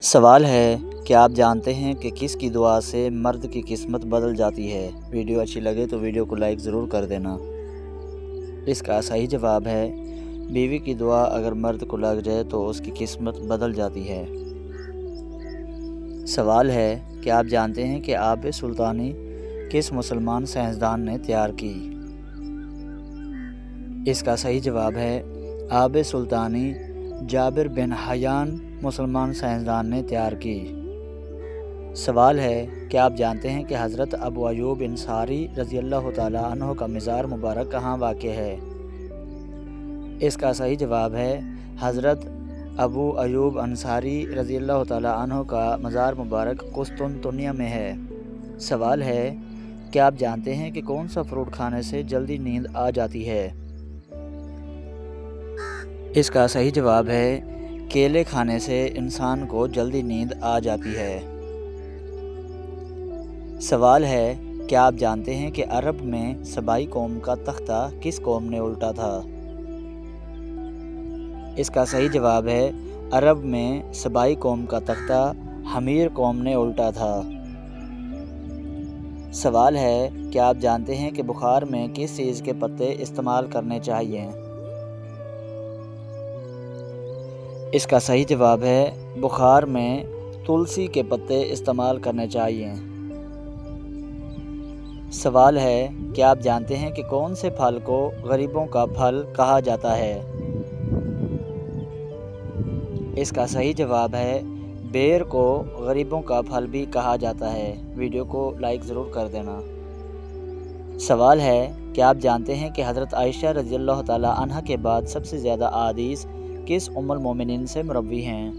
سوال ہے کہ آپ جانتے ہیں کہ کس کی دعا سے مرد کی قسمت بدل جاتی ہے؟ ویڈیو اچھی لگے تو ویڈیو کو لائک ضرور کر دینا۔ اس کا صحیح جواب ہے بیوی کی دعا اگر مرد کو لگ جائے تو اس کی قسمت بدل جاتی ہے۔ سوال ہے کہ آپ جانتے ہیں کہ آب سلطانی کس مسلمان سائنسدان نے تیار کی؟ اس کا صحیح جواب ہے آب سلطانی جابر بن حیان مسلمان سائنسدان نے تیار کی۔ سوال ہے کہ آپ جانتے ہیں کہ حضرت ابو ایوب انصاری رضی اللہ تعالیٰ عنہ کا مزار مبارک کہاں واقع ہے؟ اس کا صحیح جواب ہے حضرت ابو ایوب انصاری رضی اللہ تعالیٰ عنہ کا مزار مبارک قسطنطنیہ میں ہے۔ سوال ہے کہ آپ جانتے ہیں کہ کون سا فروٹ کھانے سے جلدی نیند آ جاتی ہے؟ اس کا صحیح جواب ہے کیلے کھانے سے انسان کو جلدی نیند آ جاتی ہے۔ سوال ہے کہ آپ جانتے ہیں کہ عرب میں سبائی قوم کا تختہ کس قوم نے الٹا تھا؟ اس کا صحیح جواب ہے عرب میں سبائی قوم کا تختہ حمیر قوم نے الٹا تھا۔ سوال ہے کہ آپ جانتے ہیں کہ بخار میں کس چیز کے پتے استعمال کرنے چاہیے؟ اس کا صحیح جواب ہے بخار میں تلسی کے پتے استعمال کرنے چاہیے۔ سوال ہے کہ آپ جانتے ہیں کہ کون سے پھل کو غریبوں کا پھل کہا جاتا ہے؟ اس کا صحیح جواب ہے بیر کو غریبوں کا پھل بھی کہا جاتا ہے۔ ویڈیو کو لائک ضرور کر دینا۔ سوال ہے کہ آپ جانتے ہیں کہ حضرت عائشہ رضی اللہ تعالیٰ عنہ کے بعد سب سے زیادہ احادیث کس ام المومنین سے مروی ہیں؟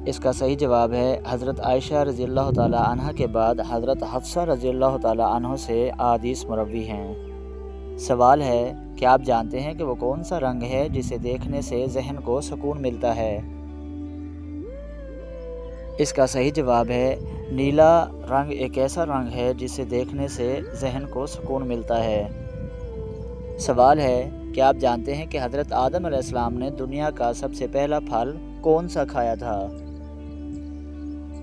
اس کا صحیح جواب ہے حضرت عائشہ رضی اللہ تعالیٰ عنہ کے بعد حضرت حفصہ رضی اللہ تعالیٰ عنہ سے احادیث مروی ہیں۔ سوال ہے کہ آپ جانتے ہیں کہ وہ کون سا رنگ ہے جسے دیکھنے سے ذہن کو سکون ملتا ہے؟ اس کا صحیح جواب ہے نیلا رنگ ایک ایسا رنگ ہے جسے دیکھنے سے ذہن کو سکون ملتا ہے۔ سوال ہے کہ آپ جانتے ہیں کہ حضرت آدم علیہ السلام نے دنیا کا سب سے پہلا پھل کون سا کھایا تھا؟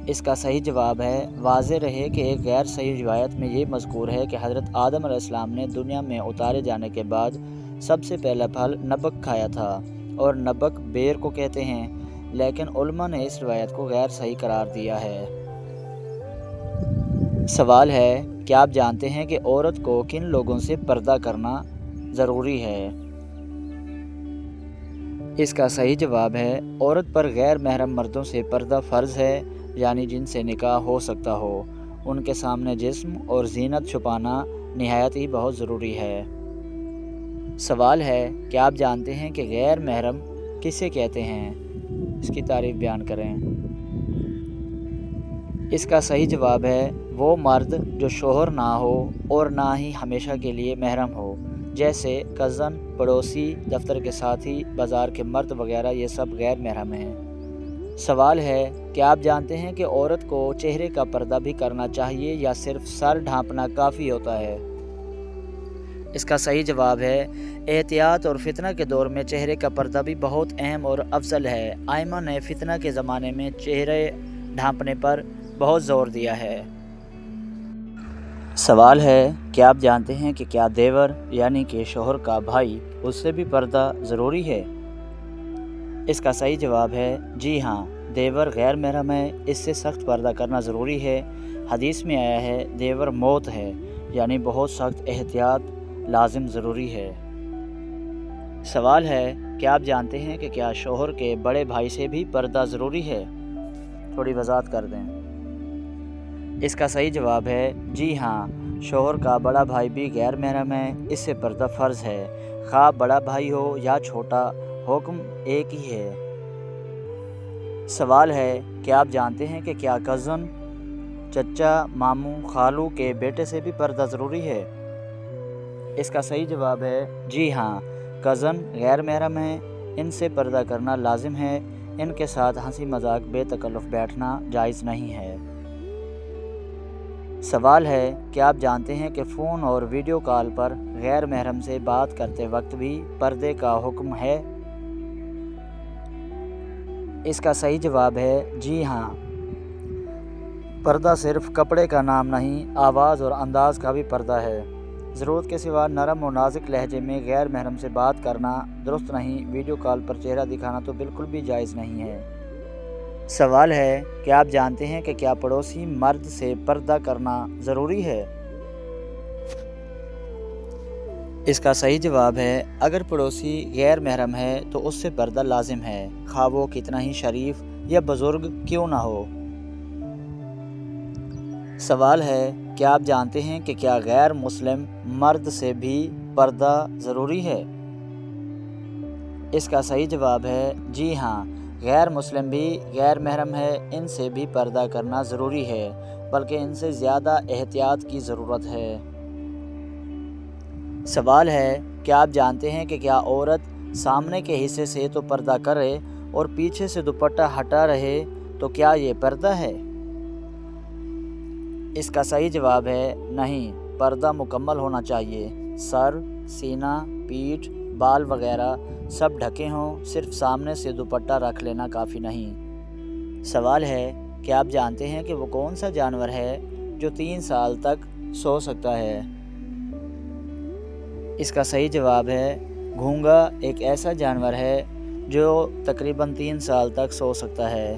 اس کا صحیح جواب ہے واضح رہے کہ ایک غیر صحیح روایت میں یہ مذکور ہے کہ حضرت آدم علیہ السلام نے دنیا میں اتارے جانے کے بعد سب سے پہلا پھل نبق کھایا تھا، اور نبق بیر کو کہتے ہیں، لیکن علماء نے اس روایت کو غیر صحیح قرار دیا ہے۔ سوال ہے کہ آپ جانتے ہیں کہ عورت کو کن لوگوں سے پردہ کرنا ضروری ہے؟ اس کا صحیح جواب ہے عورت پر غیر محرم مردوں سے پردہ فرض ہے، یعنی جن سے نکاح ہو سکتا ہو۔ ان کے سامنے جسم اور زینت چھپانا نہایت ہی بہت ضروری ہے۔ سوال ہے کہ آپ جانتے ہیں کہ غیر محرم کسے کہتے ہیں؟ اس کی تعریف بیان کریں۔ اس کا صحیح جواب ہے وہ مرد جو شوہر نہ ہو اور نہ ہی ہمیشہ کے لیے محرم ہو، جیسے کزن، پڑوسی، دفتر کے ساتھی، بازار کے مرد وغیرہ، یہ سب غیر محرم ہیں۔ سوال ہے کہ آپ جانتے ہیں کہ عورت کو چہرے کا پردہ بھی کرنا چاہیے یا صرف سر ڈھانپنا کافی ہوتا ہے؟ اس کا صحیح جواب ہے احتیاط اور فتنہ کے دور میں چہرے کا پردہ بھی بہت اہم اور افضل ہے۔ ائمہ نے فتنہ کے زمانے میں چہرے ڈھانپنے پر بہت زور دیا ہے۔ سوال ہے کہ آپ جانتے ہیں کہ کیا دیور یعنی کہ شوہر کا بھائی، اس سے بھی پردہ ضروری ہے؟ اس کا صحیح جواب ہے جی ہاں، دیور غیر محرم ہے، اس سے سخت پردہ کرنا ضروری ہے۔ حدیث میں آیا ہے دیور موت ہے، یعنی بہت سخت احتیاط لازم ضروری ہے۔ سوال ہے کہ آپ جانتے ہیں کہ کیا شوہر کے بڑے بھائی سے بھی پردہ ضروری ہے؟ تھوڑی وضاحت کر دیں۔ اس کا صحیح جواب ہے جی ہاں، شوہر کا بڑا بھائی بھی غیر محرم ہے، اس سے پردہ فرض ہے، خواہ بڑا بھائی ہو یا چھوٹا، حکم ایک ہی ہے۔ سوال ہے کہ آپ جانتے ہیں کہ کیا کزن، چچا، ماموں، خالو کے بیٹے سے بھی پردہ ضروری ہے؟ اس کا صحیح جواب ہے جی ہاں، کزن غیر محرم ہیں، ان سے پردہ کرنا لازم ہے، ان کے ساتھ ہنسی مذاق بے تکلف بیٹھنا جائز نہیں ہے۔ سوال ہے کہ آپ جانتے ہیں کہ فون اور ویڈیو کال پر غیر محرم سے بات کرتے وقت بھی پردے کا حکم ہے؟ اس کا صحیح جواب ہے جی ہاں۔ پردہ صرف کپڑے کا نام نہیں، آواز اور انداز کا بھی پردہ ہے۔ ضرورت کے سوا نرم و نازک لہجے میں غیر محرم سے بات کرنا درست نہیں، ویڈیو کال پر چہرہ دکھانا تو بالکل بھی جائز نہیں ہے۔ سوال ہے کہ آپ جانتے ہیں کہ کیا پڑوسی مرد سے پردہ کرنا ضروری ہے؟ اس کا صحیح جواب ہے اگر پڑوسی غیر محرم ہے تو اس سے پردہ لازم ہے، خواہ وہ کتنا ہی شریف یا بزرگ کیوں نہ ہو۔ سوال ہے کہ آپ جانتے ہیں کہ کیا غیر مسلم مرد سے بھی پردہ ضروری ہے؟ اس کا صحیح جواب ہے جی ہاں، غیر مسلم بھی غیر محرم ہے، ان سے بھی پردہ کرنا ضروری ہے، بلکہ ان سے زیادہ احتیاط کی ضرورت ہے۔ سوال ہے کہ آپ جانتے ہیں کہ کیا عورت سامنے کے حصے سے تو پردہ کرے اور پیچھے سے دوپٹہ ہٹا رہے تو کیا یہ پردہ ہے؟ اس کا صحیح جواب ہے نہیں، پردہ مکمل ہونا چاہیے، سر، سینہ، پیٹھ، بال وغیرہ سب ڈھکے ہوں، صرف سامنے سے دوپٹہ رکھ لینا کافی نہیں۔ سوال ہے کہ آپ جانتے ہیں کہ وہ کون سا جانور ہے جو 3 سال تک سو سکتا ہے؟ اس کا صحیح جواب ہے گھونگا ایک ایسا جانور ہے جو تقریباً 3 سال تک سو سکتا ہے۔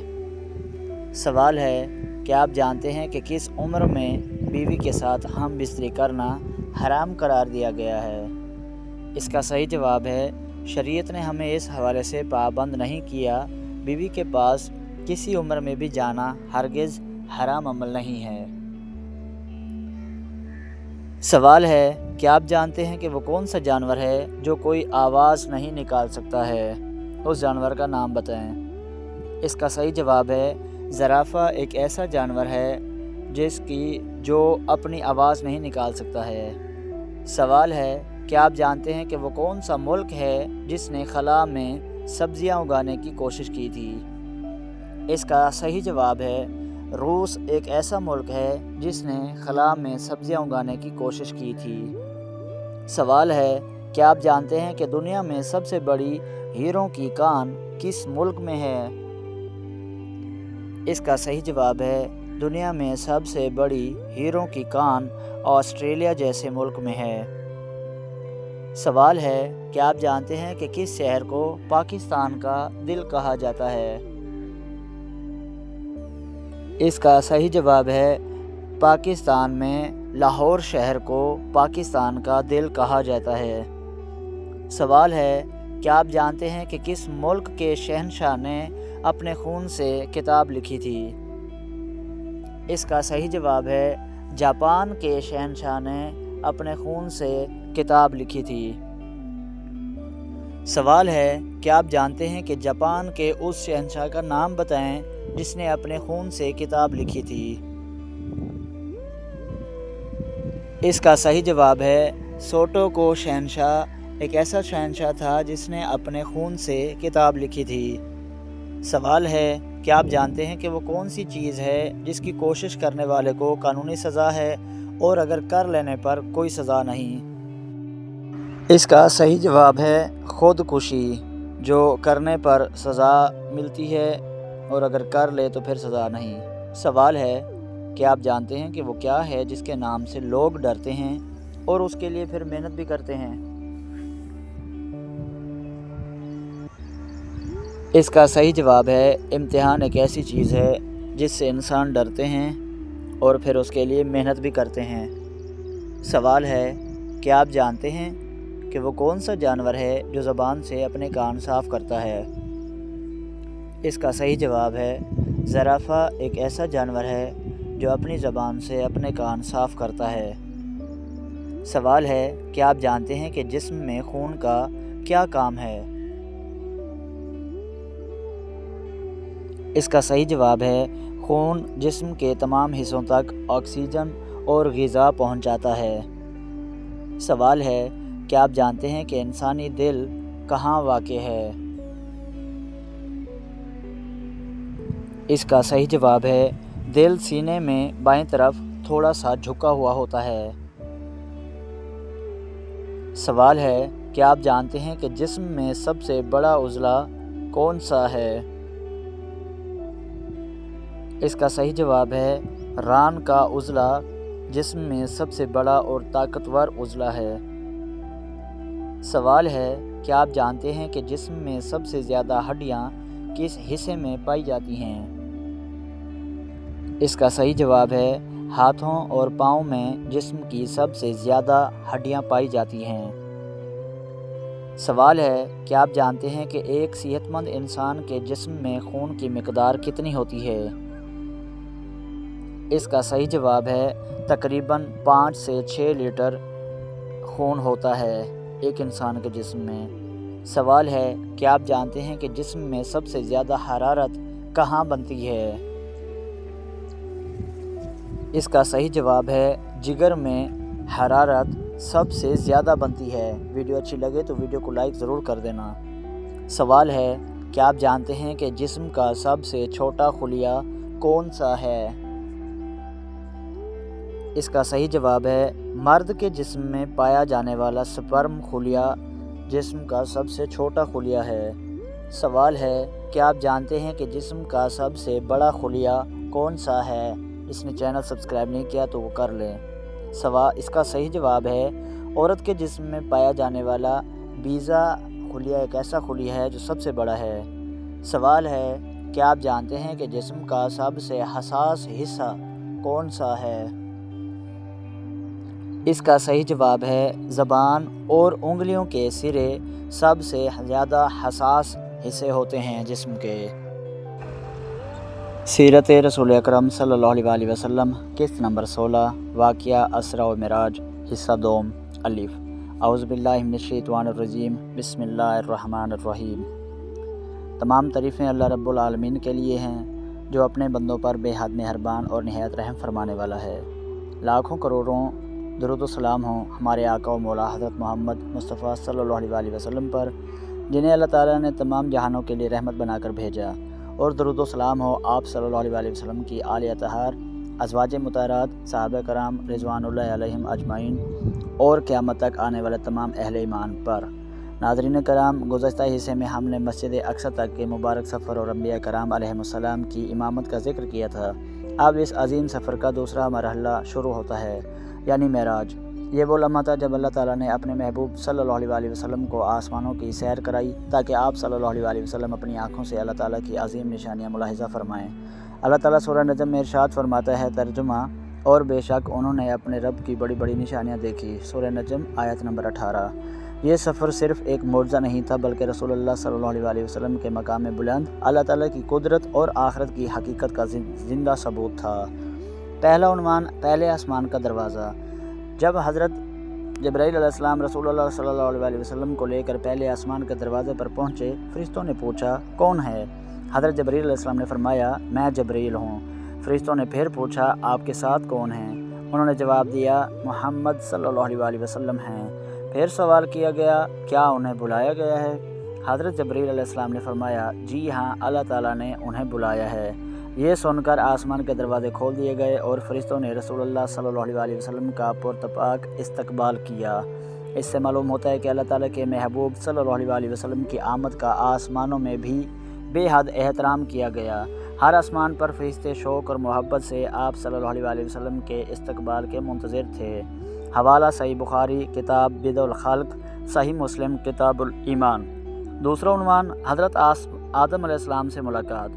سوال ہے کہ آپ جانتے ہیں کہ کس عمر میں بیوی کے ساتھ ہم بستری کرنا حرام قرار دیا گیا ہے؟ اس کا صحیح جواب ہے شریعت نے ہمیں اس حوالے سے پابند نہیں کیا، بیوی کے پاس کسی عمر میں بھی جانا ہرگز حرام عمل نہیں ہے۔ سوال ہے کہ آپ جانتے ہیں کہ وہ کون سا جانور ہے جو کوئی آواز نہیں نکال سکتا ہے؟ اس جانور کا نام بتائیں۔ اس کا صحیح جواب ہے زرافہ ایک ایسا جانور ہے جو اپنی آواز نہیں نکال سکتا ہے۔ سوال ہے کہ آپ جانتے ہیں کہ وہ کون سا ملک ہے جس نے خلا میں سبزیاں اگانے کی کوشش کی تھی؟ اس کا صحیح جواب ہے روس ایک ایسا ملک ہے جس نے خلا میں سبزیاں اگانے کی کوشش کی تھی۔ سوال ہے کہ آپ جانتے ہیں کہ دنیا میں سب سے بڑی ہیروں کی کان کس ملک میں ہے؟ اس کا صحیح جواب ہے دنیا میں سب سے بڑی ہیروں کی کان آسٹریلیا جیسے ملک میں ہے۔ سوال ہے کہ آپ جانتے ہیں کہ کس شہر کو پاکستان کا دل کہا جاتا ہے؟ اس کا صحیح جواب ہے پاکستان میں لاہور شہر کو پاکستان کا دل کہا جاتا ہے۔ سوال ہے کہ آپ جانتے ہیں کہ کس ملک کے شہنشاہ نے اپنے خون سے کتاب لکھی تھی؟ اس کا صحیح جواب ہے جاپان کے شہنشاہ نے اپنے خون سے کتاب لکھی تھی۔ سوال ہے کہ آپ جانتے ہیں کہ جاپان کے اس شہنشاہ کا نام بتائیں جس نے اپنے خون سے کتاب لکھی تھی؟ اس کا صحیح جواب ہے سوٹوکو شہنشاہ ایک ایسا شہنشاہ تھا جس نے اپنے خون سے کتاب لکھی تھی۔ سوال ہے کہ آپ جانتے ہیں کہ وہ کون سی چیز ہے جس کی کوشش کرنے والے کو قانونی سزا ہے اور اگر کر لینے پر کوئی سزا نہیں؟ اس کا صحیح جواب ہے خودکشی، جو کرنے پر سزا ملتی ہے اور اگر کر لے تو پھر سزا نہیں۔ سوال ہے کہ آپ جانتے ہیں کہ وہ کیا ہے جس کے نام سے لوگ ڈرتے ہیں اور اس کے لیے پھر محنت بھی کرتے ہیں؟ اس کا صحیح جواب ہے امتحان ایک ایسی چیز ہے جس سے انسان ڈرتے ہیں اور پھر اس کے لیے محنت بھی کرتے ہیں۔ سوال ہے کہ آپ جانتے ہیں کہ وہ کون سا جانور ہے جو زبان سے اپنے کان صاف کرتا ہے؟ اس کا صحیح جواب ہے زرافہ ایک ایسا جانور ہے جو اپنی زبان سے اپنے کان صاف کرتا ہے۔ سوال ہے کہ آپ جانتے ہیں کہ جسم میں خون کا کیا کام ہے؟ اس کا صحیح جواب ہے خون جسم کے تمام حصوں تک آکسیجن اور غذا پہنچاتا ہے۔ سوال ہے کہ آپ جانتے ہیں کہ انسانی دل کہاں واقع ہے؟ اس کا صحیح جواب ہے دل سینے میں بائیں طرف تھوڑا سا جھکا ہوا ہوتا ہے۔ سوال ہے کہ آپ جانتے ہیں کہ جسم میں سب سے بڑا عضلہ کون سا ہے؟ اس کا صحیح جواب ہے ران کا عضلہ جسم میں سب سے بڑا اور طاقتور عضلہ ہے۔ سوال ہے کیا آپ جانتے ہیں کہ جسم میں سب سے زیادہ ہڈیاں کس حصے میں پائی جاتی ہیں؟ اس کا صحیح جواب ہے ہاتھوں اور پاؤں میں جسم کی سب سے زیادہ ہڈیاں پائی جاتی ہیں۔ سوال ہے کیا آپ جانتے ہیں کہ ایک صحت مند انسان کے جسم میں خون کی مقدار کتنی ہوتی ہے؟ اس کا صحیح جواب ہے تقریباً 5 سے 6 لیٹر خون ہوتا ہے ایک انسان کے جسم میں۔ سوال ہے کیا آپ جانتے ہیں کہ جسم میں سب سے زیادہ حرارت کہاں بنتی ہے؟ اس کا صحیح جواب ہے جگر میں حرارت سب سے زیادہ بنتی ہے۔ ویڈیو اچھی لگے تو ویڈیو کو لائک ضرور کر دینا۔ سوال ہے کیا آپ جانتے ہیں کہ جسم کا سب سے چھوٹا خلیہ کون سا ہے؟ اس کا صحیح جواب ہے مرد کے جسم میں پایا جانے والا سپرم خلیہ جسم کا سب سے چھوٹا خلیہ ہے۔ سوال ہے کیا آپ جانتے ہیں کہ جسم کا سب سے بڑا خلیہ کون سا ہے؟ اس نے چینل سبسکرائب نہیں کیا تو وہ کر لیں۔ اس کا صحیح جواب ہے عورت کے جسم میں پایا جانے والا بیضہ خلیہ ایک ایسا خلیہ ہے جو سب سے بڑا ہے۔ سوال ہے کیا آپ جانتے ہیں کہ جسم کا سب سے حساس حصہ کون سا ہے؟ اس کا صحیح جواب ہے زبان اور انگلیوں کے سرے سب سے زیادہ حساس حصے ہوتے ہیں جسم کے۔ سیرت رسول اکرم صلی اللہ علیہ وسلم قسط نمبر 16 واقعہ اسرا و معراج حصہ دوم الف اعوذ باللہ من الشیطان الرجیم بسم اللہ الرحمن الرحیم۔ تمام تعریفیں اللہ رب العالمین کے لیے ہیں جو اپنے بندوں پر بے حد مہربان اور نہایت رحم فرمانے والا ہے۔ لاکھوں کروڑوں درود و سلام ہوں ہمارے آقا و مولا حضرت محمد مصطفیٰ صلی اللہ علیہ وسلم پر، جنہیں اللہ تعالیٰ نے تمام جہانوں کے لیے رحمت بنا کر بھیجا، اور درود و سلام ہو آپ صلی اللہ علیہ وسلم کی آل اطہار، ازواج مطہرات، صحابہ کرام رضوان اللہ علیہم اجمعین اور قیامت تک آنے والے تمام اہل ایمان پر۔ ناظرین کرام، گزشتہ حصے میں ہم نے مسجد اقصی تک کے مبارک سفر اور انبیاء کرام علیہم السلام کی امامت کا ذکر کیا تھا۔ اب اس عظیم سفر کا دوسرا مرحلہ شروع ہوتا ہے، یعنی معراج۔ یہ وہ لمحہ تھا جب اللہ تعالیٰ نے اپنے محبوب صلی اللہ علیہ وسلم کو آسمانوں کی سیر کرائی تاکہ آپ صلی اللہ علیہ وسلم اپنی آنکھوں سے اللہ تعالیٰ کی عظیم نشانیاں ملاحظہ فرمائیں۔ اللہ تعالیٰ سورہ نجم میں ارشاد فرماتا ہے ترجمہ، اور بے شک انہوں نے اپنے رب کی بڑی بڑی نشانیاں دیکھی، سورہ نجم آیت نمبر 18۔ یہ سفر صرف ایک معجزہ نہیں تھا بلکہ رسول اللہ صلی اللہ علیہ وسلم کے مقام بلند، اللہ تعالیٰ کی قدرت اور آخرت کی حقیقت کا زندہ ثبوت تھا۔ پہلا عنوان پہلے آسمان کا دروازہ۔ جب حضرت جبرائیل علیہ السلام رسول اللہ صلی اللہ علیہ وسلم کو لے کر پہلے آسمان کے دروازے پر پہنچے، فرشتوں نے پوچھا کون ہے؟ حضرت جبرائیل علیہ السلام نے فرمایا میں جبرائیل ہوں۔ فرشتوں نے پھر پوچھا آپ کے ساتھ کون ہیں؟ انہوں نے جواب دیا محمد صلی اللہ علیہ وسلم ہیں۔ پھر سوال کیا گیا کیا انہیں بلایا گیا ہے؟ حضرت جبرائیل علیہ السلام نے فرمایا جی ہاں، اللہ تعالیٰ نے انہیں بلایا ہے۔ یہ سن کر آسمان کے دروازے کھول دیے گئے اور فرشتوں نے رسول اللہ صلی اللہ علیہ وسلم کا پرتپاک استقبال کیا۔ اس سے معلوم ہوتا ہے کہ اللہ تعالیٰ کے محبوب صلی اللہ علیہ وسلم کی آمد کا آسمانوں میں بھی بے حد احترام کیا گیا۔ ہر آسمان پر فرشتے شوق اور محبت سے آپ صلی اللہ علیہ وسلم کے استقبال کے منتظر تھے۔ حوالہ صحیح بخاری کتاب بدء الخلق، صحیح مسلم کتاب الایمان۔ دوسرا عنوان حضرت آدم علیہ السلام سے ملاقات۔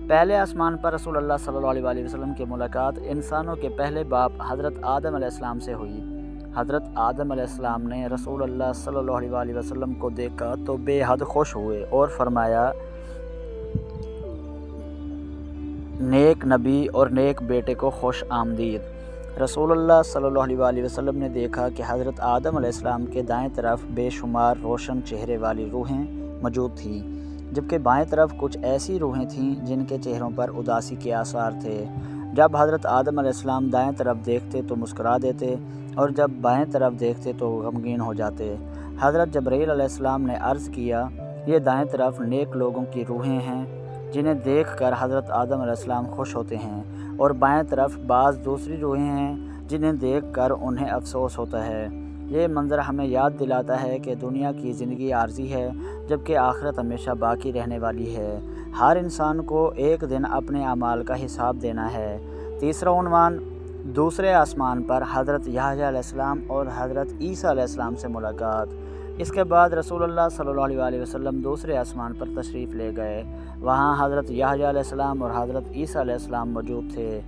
پہلے آسمان پر رسول اللہ صلی اللہ علیہ وسلم کی ملاقات انسانوں کے پہلے باپ حضرت آدم علیہ السلام سے ہوئی۔ حضرت آدم علیہ السلام نے رسول اللہ صلی اللہ علیہ وسلم کو دیکھا تو بے حد خوش ہوئے اور فرمایا نیک نبی اور نیک بیٹے کو خوش آمدید۔ رسول اللہ صلی اللہ علیہ وسلم نے دیکھا کہ حضرت آدم علیہ السلام کے دائیں طرف بے شمار روشن چہرے والی روحیں موجود تھیں، جبکہ بائیں طرف کچھ ایسی روحیں تھیں جن کے چہروں پر اداسی کے آثار تھے۔ جب حضرت آدم علیہ السلام دائیں طرف دیکھتے تو مسکرا دیتے اور جب بائیں طرف دیکھتے تو غمگین ہو جاتے۔ حضرت جبرائیل علیہ السلام نے عرض کیا یہ دائیں طرف نیک لوگوں کی روحیں ہیں جنہیں دیکھ کر حضرت آدم علیہ السلام خوش ہوتے ہیں، اور بائیں طرف بعض دوسری روحیں ہیں جنہیں دیکھ کر انہیں افسوس ہوتا ہے۔ یہ منظر ہمیں یاد دلاتا ہے کہ دنیا کی زندگی عارضی ہے جبکہ آخرت ہمیشہ باقی رہنے والی ہے۔ ہر انسان کو ایک دن اپنے اعمال کا حساب دینا ہے۔ تیسرا عنوان، دوسرے آسمان پر حضرت یحییٰ علیہ السلام اور حضرت عیسیٰ علیہ السلام سے ملاقات۔ اس کے بعد رسول اللہ صلی اللہ علیہ وسلم دوسرے آسمان پر تشریف لے گئے۔ وہاں حضرت یحییٰ علیہ السلام اور حضرت عیسیٰ علیہ السلام موجود تھے۔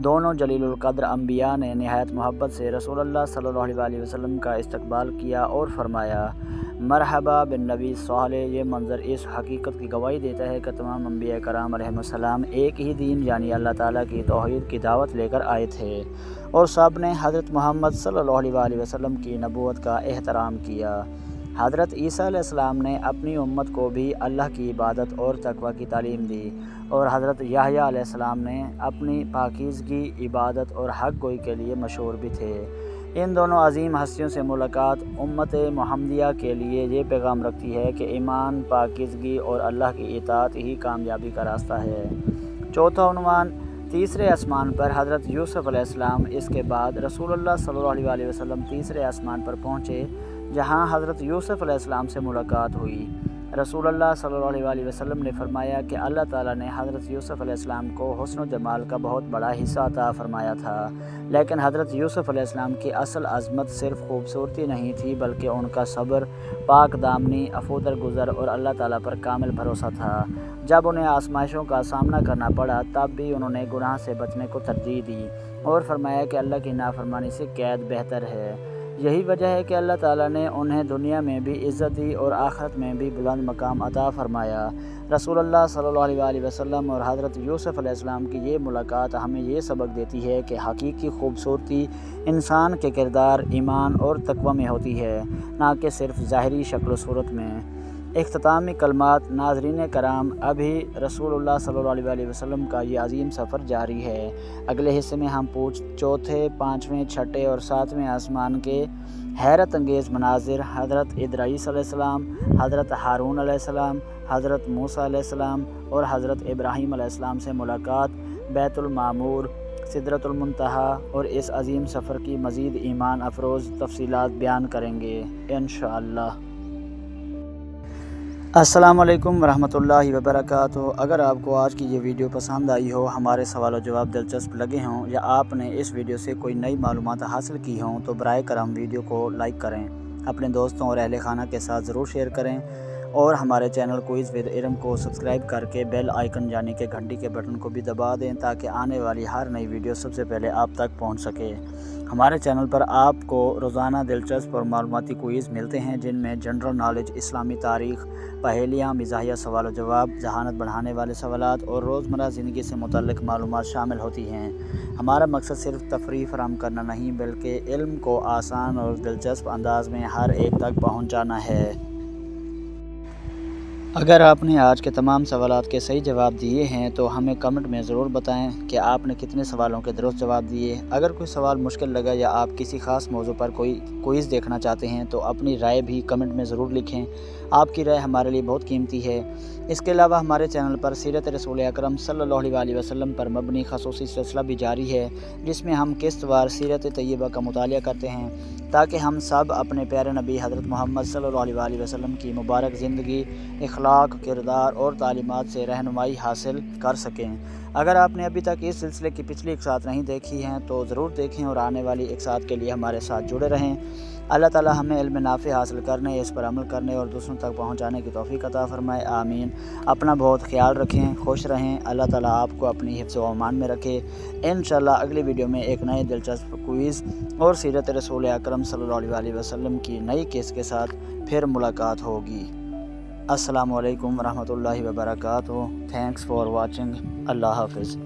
دونوں جلیل القدر انبیاء نے نہایت محبت سے رسول اللہ صلی اللہ علیہ وسلم کا استقبال کیا اور فرمایا، مرحبا بالنبی صالح۔ یہ منظر اس حقیقت کی گواہی دیتا ہے کہ تمام انبیاء کرام علیہم السلام ایک ہی دین یعنی اللہ تعالیٰ کی توحید کی دعوت لے کر آئے تھے، اور سب نے حضرت محمد صلی اللہ علیہ وسلم کی نبوت کا احترام کیا۔ حضرت عیسیٰ علیہ السلام نے اپنی امت کو بھی اللہ کی عبادت اور تقوی کی تعلیم دی، اور حضرت یحییٰ علیہ السلام نے اپنی پاکیزگی، عبادت اور حق گوئی کے لیے مشہور بھی تھے۔ ان دونوں عظیم ہستیوں سے ملاقات امت محمدیہ کے لیے یہ پیغام رکھتی ہے کہ ایمان، پاکیزگی اور اللہ کی اطاعت ہی کامیابی کا راستہ ہے۔ چوتھا عنوان، تیسرے آسمان پر حضرت یوسف علیہ السلام۔ اس کے بعد رسول اللہ صلی اللہ علیہ وسلم تیسرے آسمان پر پہنچے، جہاں حضرت یوسف علیہ السلام سے ملاقات ہوئی۔ رسول اللہ صلی اللہ علیہ وسلم نے فرمایا کہ اللہ تعالیٰ نے حضرت یوسف علیہ السلام کو حسن و جمال کا بہت بڑا حصہ عطا فرمایا تھا، لیکن حضرت یوسف علیہ السلام کی اصل عظمت صرف خوبصورتی نہیں تھی، بلکہ ان کا صبر، پاک دامنی، عفو درگزر اور اللہ تعالیٰ پر کامل بھروسہ تھا۔ جب انہیں آزمائشوں کا سامنا کرنا پڑا تب بھی انہوں نے گناہ سے بچنے کو ترجیح دی اور فرمایا کہ اللہ کی نافرمانی سے قید بہتر ہے۔ یہی وجہ ہے کہ اللہ تعالیٰ نے انہیں دنیا میں بھی عزت دی اور آخرت میں بھی بلند مقام عطا فرمایا۔ رسول اللہ صلی اللہ علیہ وسلم اور حضرت یوسف علیہ السلام کی یہ ملاقات ہمیں یہ سبق دیتی ہے کہ حقیقی خوبصورتی انسان کے کردار، ایمان اور تقوی میں ہوتی ہے، نہ کہ صرف ظاہری شکل و صورت میں۔ اختتامی کلمات۔ ناظرین کرام، ابھی رسول اللہ صلی اللہ علیہ وسلم کا یہ عظیم سفر جاری ہے۔ اگلے حصے میں ہم چوتھے، پانچویں، چھٹے اور ساتویں آسمان کے حیرت انگیز مناظر، حضرت ادریس علیہ السلام، حضرت ہارون علیہ السلام، حضرت موسیٰ علیہ السلام اور حضرت ابراہیم علیہ السلام سے ملاقات، بیت المعمور، سدرۃ المنتہا اور اس عظیم سفر کی مزید ایمان افروز تفصیلات بیان کریں گے انشاءاللہ۔ السلام علیکم ورحمۃ اللہ وبرکاتہ۔ اگر آپ کو آج کی یہ ویڈیو پسند آئی ہو، ہمارے سوال و جواب دلچسپ لگے ہوں یا آپ نے اس ویڈیو سے کوئی نئی معلومات حاصل کی ہوں تو برائے کرم ویڈیو کو لائک کریں، اپنے دوستوں اور اہل خانہ کے ساتھ ضرور شیئر کریں، اور ہمارے چینل کوئز ود علم کو سبسکرائب کر کے بیل آئیکن یعنی کہ گھنٹی کے بٹن کو بھی دبا دیں تاکہ آنے والی ہر نئی ویڈیو سب سے پہلے آپ تک پہنچ سکے۔ ہمارے چینل پر آپ کو روزانہ دلچسپ اور معلوماتی کوئز ملتے ہیں، جن میں جنرل نالج، اسلامی تاریخ، پہیلیاں، مزاحیہ سوال و جواب، ذہانت بڑھانے والے سوالات اور روزمرہ زندگی سے متعلق معلومات شامل ہوتی ہیں۔ ہمارا مقصد صرف تفریح فراہم کرنا نہیں بلکہ علم کو آسان اور دلچسپ انداز میں ہر ایک تک پہنچانا ہے۔ اگر آپ نے آج کے تمام سوالات کے صحیح جواب دیے ہیں تو ہمیں کمنٹ میں ضرور بتائیں کہ آپ نے کتنے سوالوں کے درست جواب دیے۔ اگر کوئی سوال مشکل لگا یا آپ کسی خاص موضوع پر کوئی کوئز دیکھنا چاہتے ہیں تو اپنی رائے بھی کمنٹ میں ضرور لکھیں۔ آپ کی رائے ہمارے لیے بہت قیمتی ہے۔ اس کے علاوہ ہمارے چینل پر سیرت رسول اکرم صلی اللہ علیہ وسلم پر مبنی خصوصی سلسلہ بھی جاری ہے، جس میں ہم قسط وار سیرت طیبہ کا مطالعہ کرتے ہیں تاکہ ہم سب اپنے پیارے نبی حضرت محمد صلی اللہ علیہ وسلم کی مبارک زندگی، اخلاق، کردار اور تعلیمات سے رہنمائی حاصل کر سکیں۔ اگر آپ نے ابھی تک اس سلسلے کی پچھلی اقساط نہیں دیکھی ہیں تو ضرور دیکھیں اور آنے والی اقساط کے لیے ہمارے ساتھ جڑے رہیں۔ اللہ تعالی ہمیں علم نافع حاصل کرنے، اس پر عمل کرنے اور دوسروں تک پہنچانے کی توفیق عطا فرمائے، آمین۔ اپنا بہت خیال رکھیں، خوش رہیں، اللہ تعالی آپ کو اپنی حفظ و امان میں رکھے۔ انشاءاللہ اگلی ویڈیو میں ایک نئے دلچسپ کوئز اور سیرت رسول اکرم صلی اللہ علیہ وسلم کی نئی قسط کے ساتھ پھر ملاقات ہوگی۔ السلام علیکم ورحمۃ اللہ وبرکاتہ۔ Thanks for watching. اللہ حافظ۔